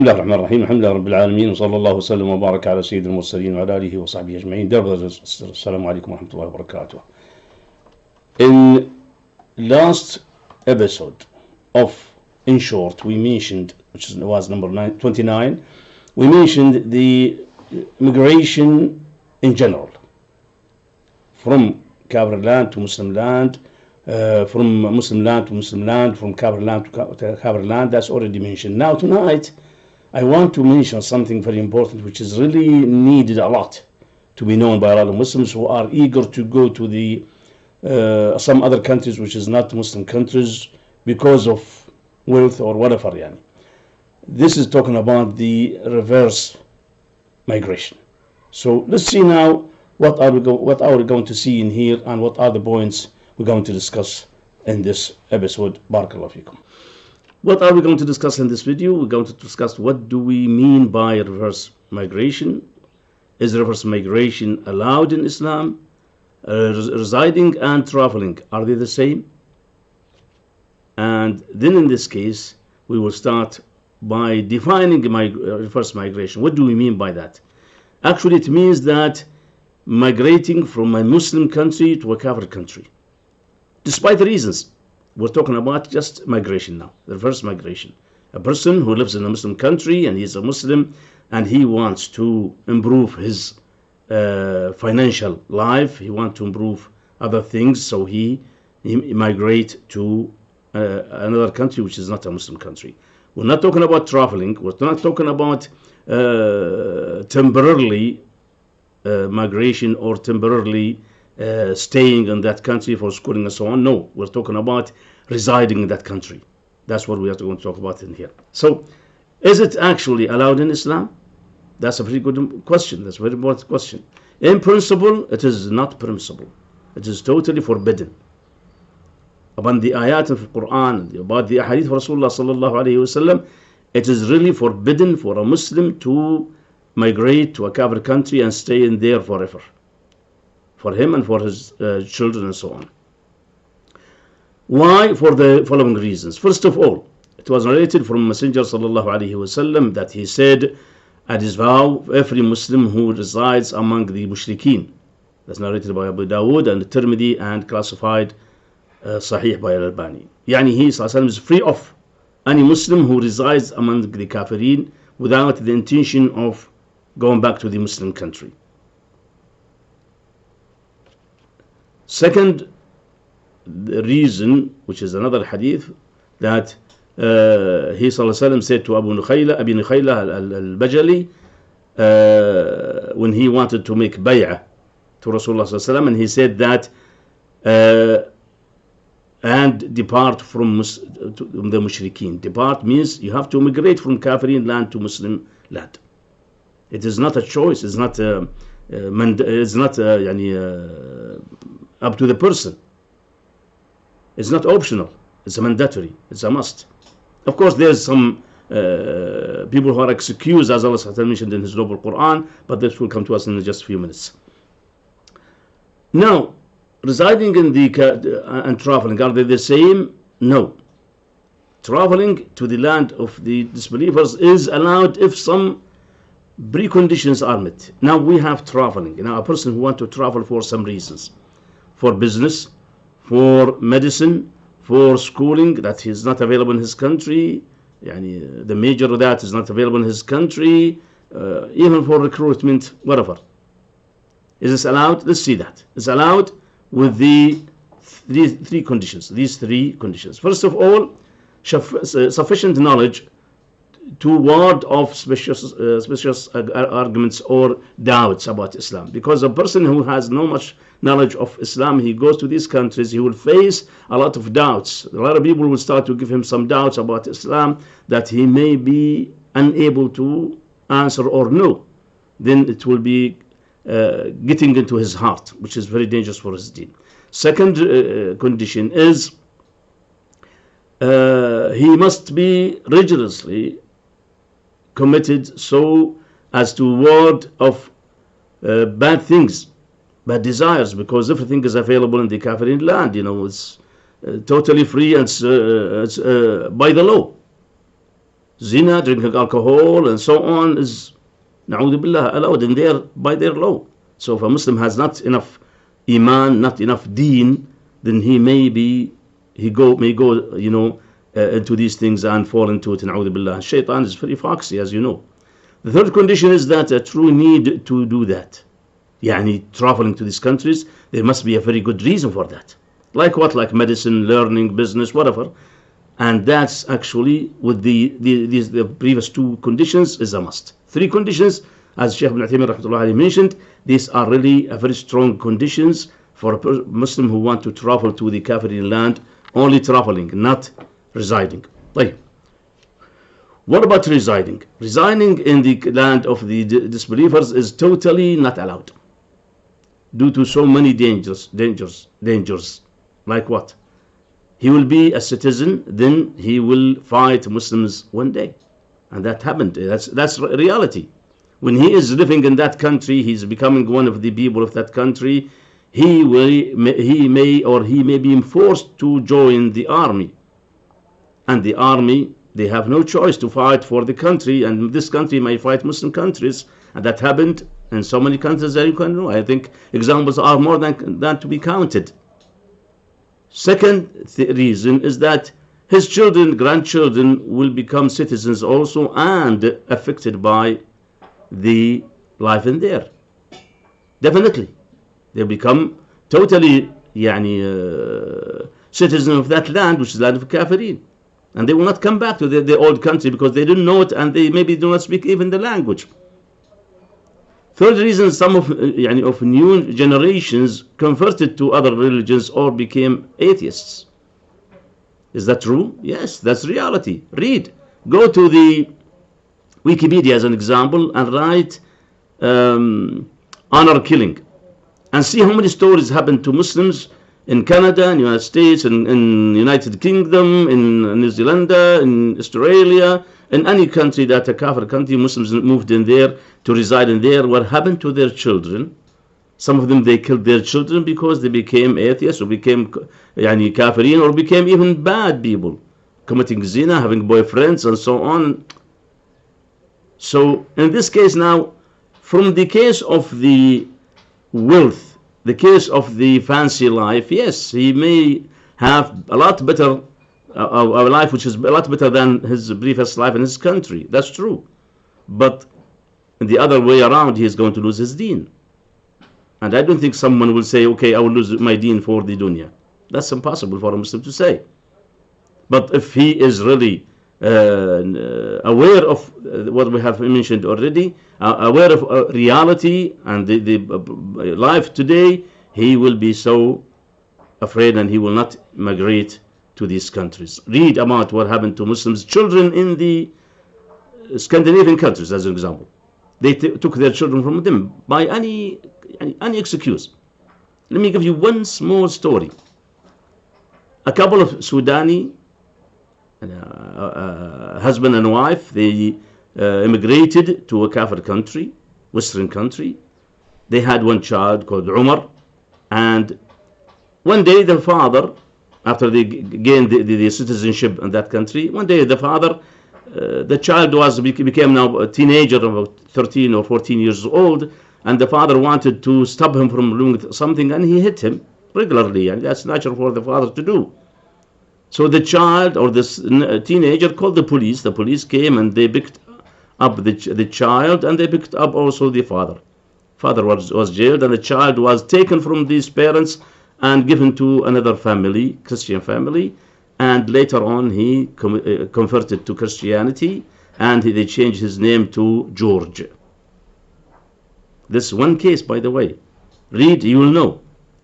بسم الله الرحمن الرحيم. الحمد لله رب العالمين وصلى الله وسلم وبارك على سيد المرسلين وعلى آله وصحبه أجمعين. Dear brothers and sisters, Assalamu alaikum wa rahmatullahi wa barakatuh. In last episode of INSHORT, we mentioned, which was number 29, we mentioned the migration in general, from Kafir land to Muslim land, from Muslim land to Muslim land, from Kafir land to Kafir land. That's already mentioned. Now tonight, I want to mention something very important, which is really needed a lot to be known by a lot of Muslims who are eager to go to the some other countries which is not Muslim countries because of wealth or whatever. Yani. This is talking about the reverse migration. So let's see now what are we going to see in here, and what are the points we're going to discuss in this episode. Barakallahu fikum. What are we going to discuss in this video? We're going to discuss what do we mean by reverse migration. Is reverse migration allowed in Islam? Residing and traveling, are they the same? And then in this case, we will start by defining reverse migration. What do we mean by that? Actually, it means that migrating from a Muslim country to a Kafir country, despite the reasons. We're talking about just migration now, reverse migration. A person who lives in a Muslim country and he's a Muslim and he wants to improve his financial life, he wants to improve other things, so he migrate to another country which is not a Muslim country. We're not talking about traveling. We're not talking about temporarily migration or temporarily staying in that country for schooling and so on. No, we're talking about residing in that country. That's what we are going to talk about in here. So, is it actually allowed in Islam? That's a very good question. That's a very important question. In principle, it is not permissible. It is totally forbidden. About the ayat of the Quran, about the hadith of Rasulullah sallallahu alayhi wasallam, it is really forbidden for a Muslim to migrate to a Kafir country and stay in there forever, for him and for his children and so on. Why? For the following reasons. First of all, it was narrated from Messenger sallallahu alaihi wasallam that he said at his vow, every Muslim who resides among the mushrikeen. That's narrated by Abu Dawood and Tirmidhi and classified Sahih by Al-Albani. Yani he sallallahu is free of any Muslim who resides among the Kafirin without the intention of going back to the Muslim country. Second, the reason, which is another hadith, that he sallallahu said to Abi Nukhayla al-Bajali when he wanted to make bay'ah to Rasulullah sallallahu, and he said that and depart from the mushrikeen. Depart means you have to migrate from Kafirin land to Muslim land. It is not a choice. It's not up to the person. It's not optional. It's a mandatory. It's a must. Of course, there's some people who are excused, as Allah mentioned in His noble Quran, but this will come to us in just a few minutes. Now, residing in and traveling, are they the same? No. Traveling to the land of the disbelievers is allowed if some preconditions are met. Now we have traveling. Now a person who wants to travel for some reasons, for business, for medicine, for schooling that is not available in his country, the major of that is not available in his country, even for recruitment, whatever. Is this allowed? Let's see that. It's allowed with these three conditions. First of all, sufficient knowledge to ward off specious arguments or doubts about Islam. Because a person who has no much knowledge of Islam, he goes to these countries, he will face a lot of doubts. A lot of people will start to give him some doubts about Islam that he may be unable to answer or know. Then it will be getting into his heart, which is very dangerous for his deen. Second condition is he must be rigorously committed so as to ward off bad things, bad desires, because everything is available in the Kafirin land. It's totally free and it's by the law. zina, drinking alcohol, and so on is, na'udhu billah, allowed in their, by their law. So if a Muslim has not enough iman, not enough deen, then he may go, into these things and fall into it, na'udhu billah. Shaitan is very foxy, as you know. The third condition is that a true need to do that. Yani traveling to these countries, there must be a very good reason for that. Like what? Like medicine, learning, business, whatever. And that's actually with the previous two conditions is a must. Three conditions, as Shaykh ibn Uthaymeen rahmatullahi mentioned, these are really a very strong conditions for a Muslim who want to travel to the Kafirin land, only traveling, not residing. Right. What about residing? Residing in the land of the disbelievers is totally not allowed, due to so many dangers. Like what? He will be a citizen, then he will fight Muslims one day. And that happened. That's reality. When he is living in that country, he's becoming one of the people of that country, he may be forced to join the army. And the army, they have no choice to fight for the country, and this country may fight Muslim countries. And that happened in so many countries that you can know. I think examples are more than to be counted. Second reason is that his children, grandchildren will become citizens also and affected by the life in there. Definitely. They become totally citizens of that land, which is the land of Kafirin. And they will not come back to their old country because they didn't know it, and they maybe do not speak even the language. Third reason, some of new generations converted to other religions or became atheists. Is that true? Yes, that's reality. Read. Go to the Wikipedia as an example and write honor killing, and see how many stories happen to Muslims in Canada, in the United States, in United Kingdom, in New Zealand, in Australia, in any country that a Kafir country, Muslims moved in there to reside in there. What happened to their children? Some of them, they killed their children because they became atheists or became Kafirin, or became even bad people, committing zina, having boyfriends, and so on. So in this case now, from the case of the wealth, the case of the fancy life, yes, he may have a lot better a life which is a lot better than his previous life in his country. That's true. But in the other way around, he is going to lose his deen. And I don't think someone will say, okay, I will lose my deen for the dunya. That's impossible for a Muslim to say. But if he is really aware of what we have mentioned already, aware of reality and the life today, he will be so afraid and he will not migrate to these countries. Read about what happened to Muslims' children in the Scandinavian countries, as an example. They took their children from them by any excuse. Let me give you one small story. A couple of Sudani, husband and wife, they immigrated to a Kafir country, Western country. They had one child called Umar, and one day the father, after they gained the citizenship in that country, one day the father, the child became now a teenager, about 13 or 14 years old, and the father wanted to stop him from doing something, and he hit him regularly, and that's natural for the father to do. So the child, or this teenager, called the police. The police came and they picked up the child, and they picked up also the father. Father was jailed, and the child was taken from these parents and given to another family, Christian family, and later on he converted to Christianity, and they changed his name to George. This one case, by the way. Read, you will know.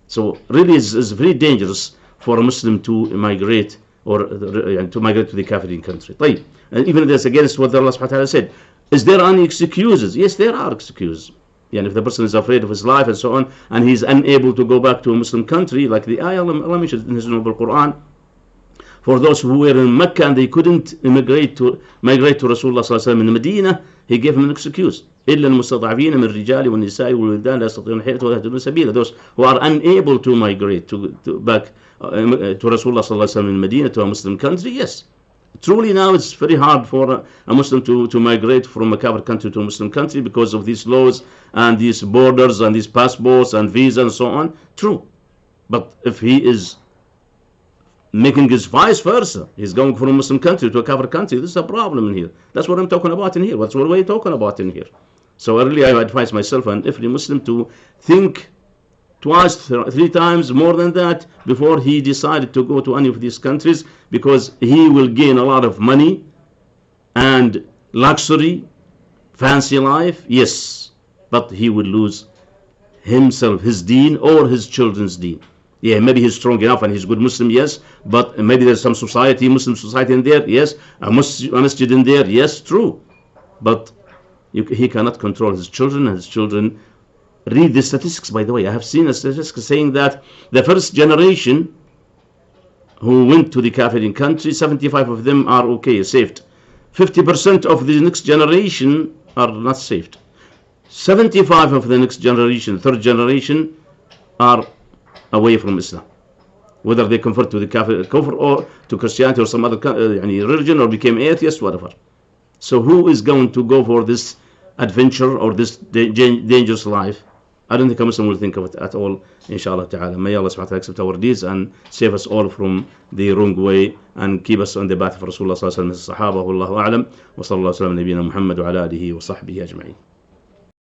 So really it's very dangerous for a Muslim to migrate or to migrate to the Kafirin country. Right. And even this against what Allah subhanahu wa ta'ala said. Is there any excuses? Yes, there are excuses. If the person is afraid of his life and so on, and he's unable to go back to a Muslim country, like the ayah Allah mentioned in his noble Quran, for those who were in Mecca and they couldn't migrate to Rasulullah sallallahu alaihi wasallam in Medina, he gave him an excuse. إلا المستضعفين من الرجال والنساء والولدان لا يستطيعون حيلة ولا يهتدون سبيلا. Those who are unable to migrate back to Rasulullah sallallahu alaihi wasallam in Medina, to a Muslim country, yes, Truly now it's very hard for a Muslim to migrate from a Kafir country to a Muslim country because of these laws and these borders and these passports and visas and so on. True. But if he is making his vice versa, he's going from a Muslim country to a Kafir country, this is a problem in here. That's what I'm talking about in here. That's what we're talking about in here. So earlier I advise myself and every Muslim to think twice, three times more than that before he decided to go to any of these countries, because he will gain a lot of money and luxury, fancy life, yes, but he will lose himself, his deen, or his children's deen. Yeah, maybe he's strong enough and he's a good Muslim, yes, but maybe there's some society, Muslim society in there, yes, a masjid in there, yes, true, but he cannot control his children, and his children read the statistics. By the way, I have seen a statistic saying that the first generation who went to the Kafirin country, 75 of them are okay, saved. 50% of the next generation are not saved. 75 of the next generation, third generation, are away from Islam. Whether they convert to the Kafir or to Christianity or some other religion, or became atheists, whatever. So who is going to go for this adventure or this dangerous life? I don't think a Muslim will think of it at all, inshallah ta'ala. May Allah subhanahu wa ta'ala accept our deeds and save us all from the wrong way and keep us on the path of Rasulullah sallallahu alaihi wasallam, Sahaba, wallahu a'lam, wa sallallahu alaihi wa sallam, nabiyina Muhammad wa ala alihi wa sahbihi ajma'in.